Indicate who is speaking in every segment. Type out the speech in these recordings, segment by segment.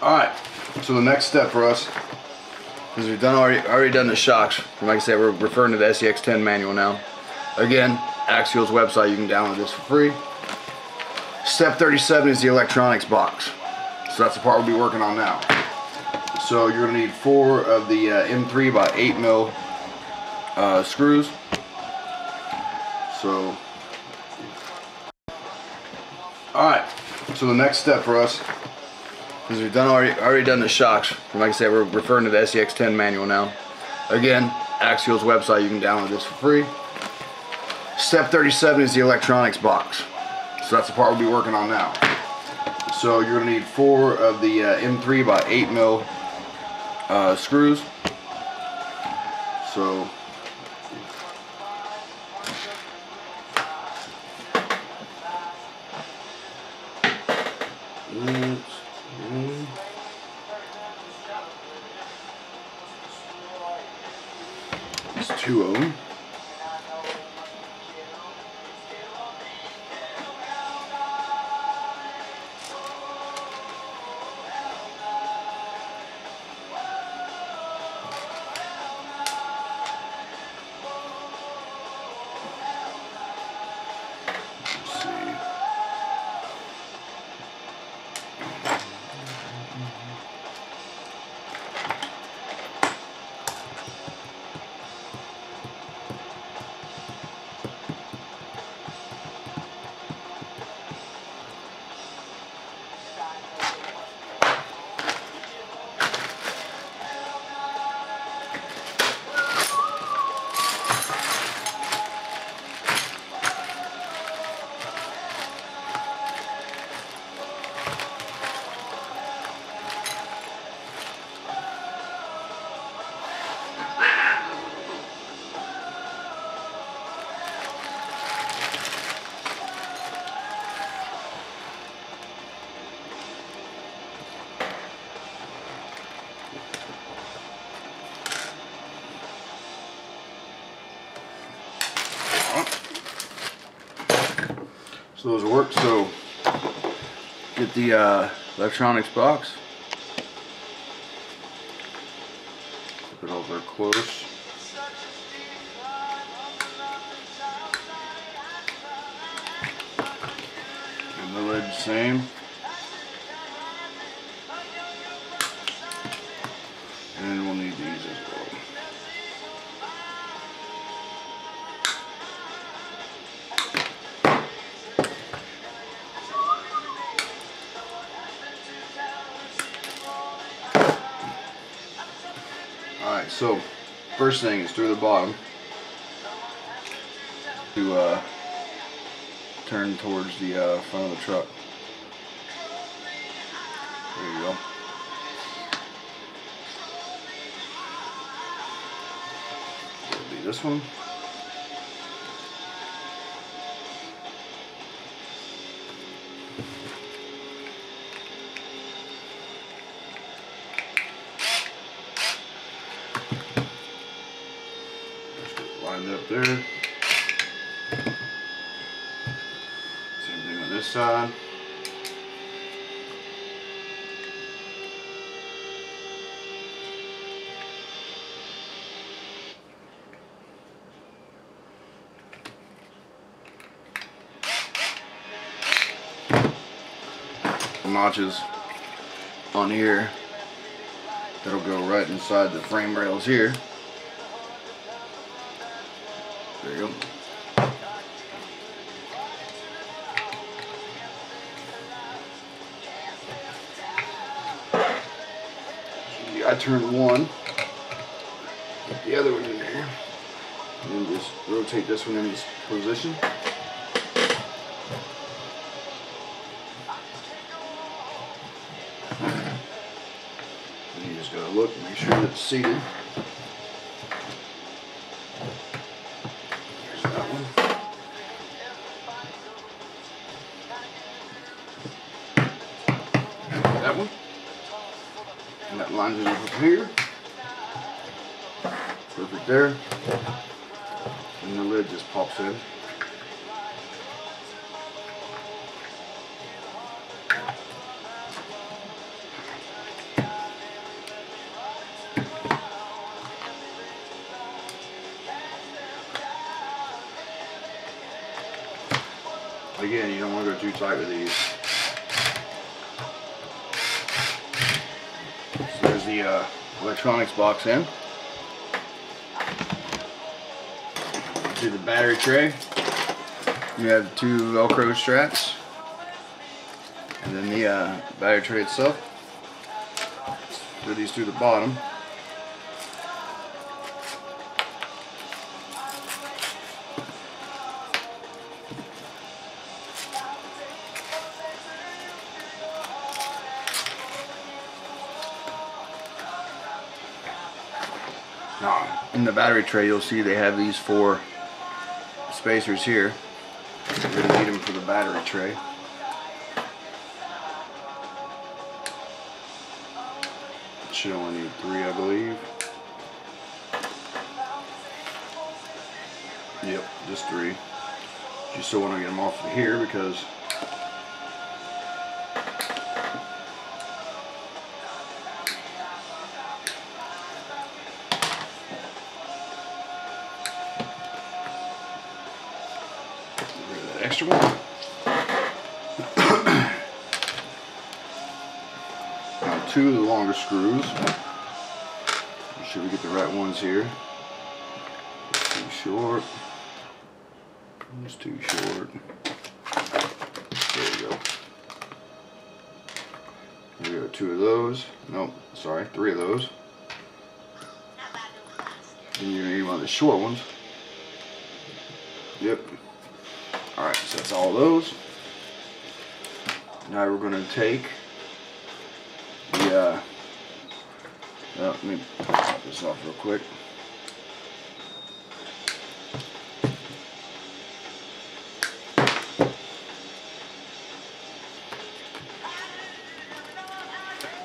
Speaker 1: Alright, so the next step for us is we've already done the shocks. Like I said, we're referring to the SCX10 manual now. Again, Axial's website, you can download this for free. Step 37 is the electronics box. So that's the part we'll be working on now. So you're going to need 4 of the M3 by 8 mil screws. So, alright, so the next step for us is we've already done the shocks. Like I said, we're referring to the SCX10 manual now. Again, Axial's website, you can download this for free. Step 37 is the electronics box. So that's the part we'll be working on now. So you're going to need 4 of the M3 by 8 mil screws. So, there's 2 of them. So those work. So get the electronics box, put it over close, and the lid the same, and we'll need these as well. Alright, so first thing is through the bottom to turn towards the front of the truck. There you go. It'll be this one. Lined up there. Same thing on this side. Notches on here that'll go right inside the frame rails here. There you go. I turned one, put the other one in there, and then just rotate this one in this position. And you just gotta look and make sure that it's seated. Here's that one. That one. And that lines it up here. Perfect right there, and the lid just pops in. Again, you don't want to go too tight with these. So there's the electronics box in. To the battery tray, you have two Velcro straps, and then the battery tray itself. Put these through the bottom. Now, in the battery tray, you'll see they have these 4 spacers here. You're going to need them for the battery tray. It should only need 3, I believe. Yep, just 3. You still want to get them off of here because extra one. Now 2 of the longer screws. Make sure we get the right ones here. It's too short. It's too short. There we go. There we go. 2 of those. Nope, sorry, 3 of those. And you're gonna need one of the short ones. Yep. Alright, so that's all those. Now we're going to take the, let me pop this off real quick.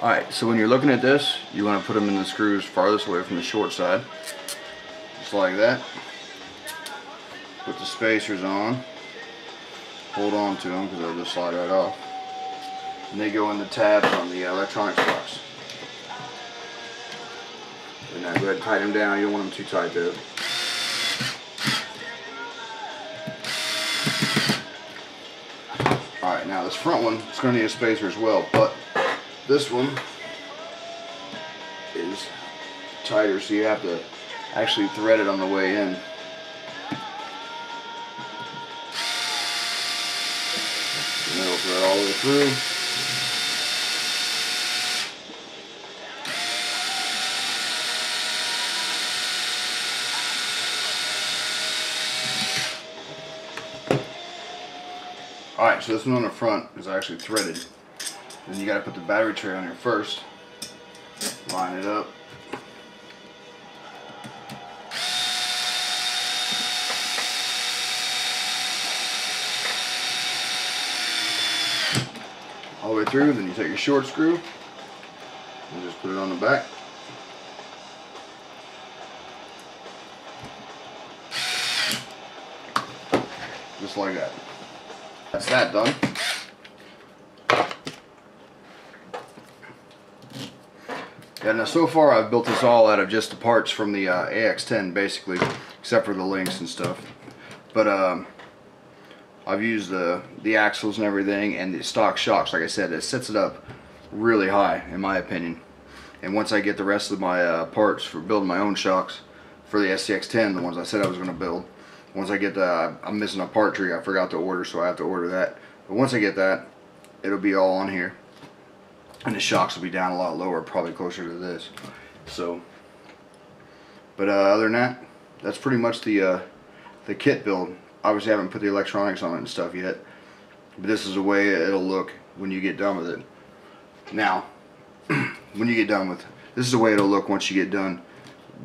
Speaker 1: Alright, so when you're looking at this, you want to put them in the screws farthest away from the short side. Just like that. Put the spacers on. Hold on to them because they'll just slide right off. And they go in the tabs on the electronics box. And now go ahead and tighten them down. You don't want them too tight though. Alright, now this front one is going to need a spacer as well, but this one is tighter, so you have to actually thread it on the way in. And it'll thread all the way through. Alright, so this one on the front is actually threaded. Then you got to put the battery tray on here first. Line it up. All the way through, then you take your short screw and just put it on the back. Just like that. That's that done. Yeah, now so far I've built this all out of just the parts from the AX10 basically, except for the links and stuff. But I've used the axles and everything and the stock shocks. Like I said, it sets it up really high in my opinion. And once I get the rest of my parts for building my own shocks for the SCX10, the ones I said I was going to build, once I get the, I'm missing a part tree I forgot to order, so I have to order that. But once I get that, it'll be all on here. And the shocks will be down a lot lower, probably closer to this. So, but other than that, that's pretty much the kit build. Obviously I haven't put the electronics on it and stuff yet, but this is the way it'll look when you get done with it. Now, when you get done with, this is the way it'll look once you get done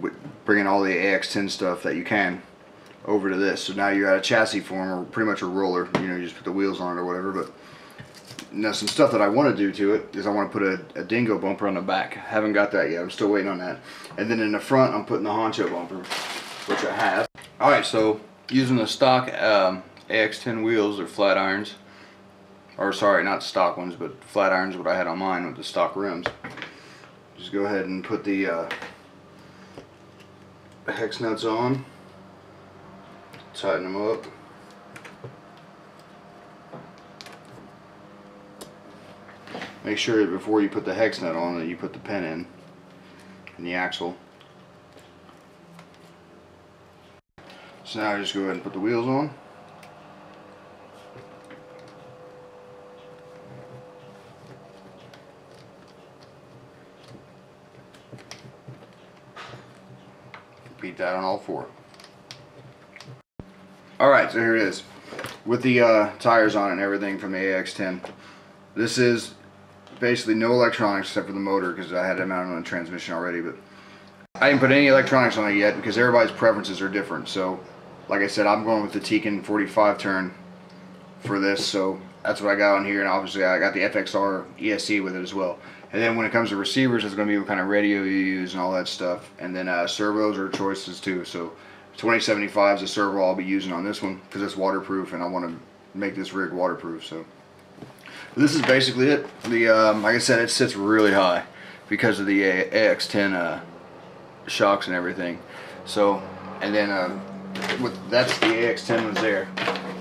Speaker 1: with bringing all the AX10 stuff that you can over to this. So now you're at a chassis form, or pretty much a roller. You know, you just put the wheels on it or whatever. But Now some stuff that I want to do to it is I want to put a dingo bumper on the back. Haven't got that yet. I'm still waiting on that. And then in the front I'm putting the honcho bumper, which I have. Alright, so using the stock AX10 wheels or flat irons, or sorry, not stock ones, but flat irons, what I had on mine with the stock rims. Just go ahead and put the hex nuts on, tighten them up. Make sure that before you put the hex nut on that you put the pin in the axle. So now I just go ahead and put the wheels on. Repeat that on all four. Alright, so here it is. With the tires on and everything from the AX10. This is basically no electronics except for the motor because I had it mounted on the transmission already, but I didn't put any electronics on it yet because everybody's preferences are different. So like I said, I'm going with the Tekin 45 turn for this, so that's what I got on here, and obviously I got the FXR ESC with it as well. And then when it comes to receivers, it's going to be what kind of radio you use and all that stuff. And then servos are choices too. So 2075 is a servo I'll be using on this one because it's waterproof, and I want to make this rig waterproof. So this is basically it. The like I said, it sits really high because of the AX10 shocks and everything. So, and then that's the AX10 ones there.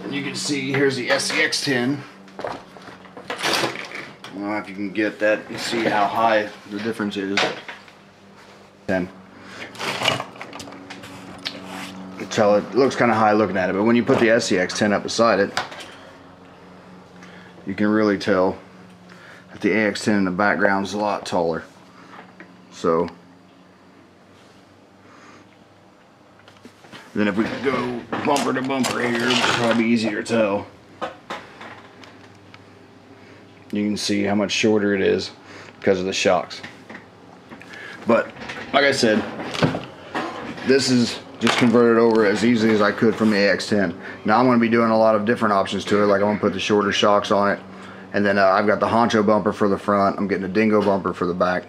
Speaker 1: And you can see here's the SCX10. I don't know if you can get that and see how high the difference is. Then you can tell it looks kind of high looking at it, but when you put the SCX10 up beside it, you can really tell that the AX10 in the background is a lot taller. So then if we go bumper to bumper here, it'll probably be easier to tell. You can see how much shorter it is because of the shocks. But like I said, this is just converted over as easily as I could from the AX10. Now I'm going to be doing a lot of different options to it. Like I'm going to put the shorter shocks on it, and then I've got the honcho bumper for the front. I'm getting a dingo bumper for the back,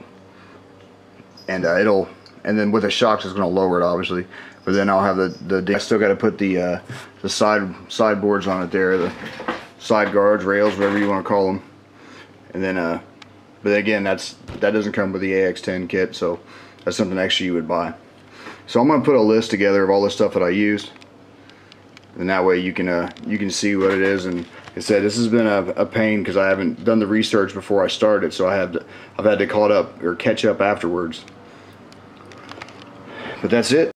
Speaker 1: and then with the shocks it's going to lower it obviously. But then I'll have the I still got to put the sideboards on it there, the side guards, rails, whatever you want to call them. And then, but again, that doesn't come with the AX10 kit, so that's something extra you would buy. So I'm going to put a list together of all the stuff that I used, and that way you can see what it is. And like I said, this has been a pain because I haven't done the research before I started, so I've had to catch up afterwards. But that's it.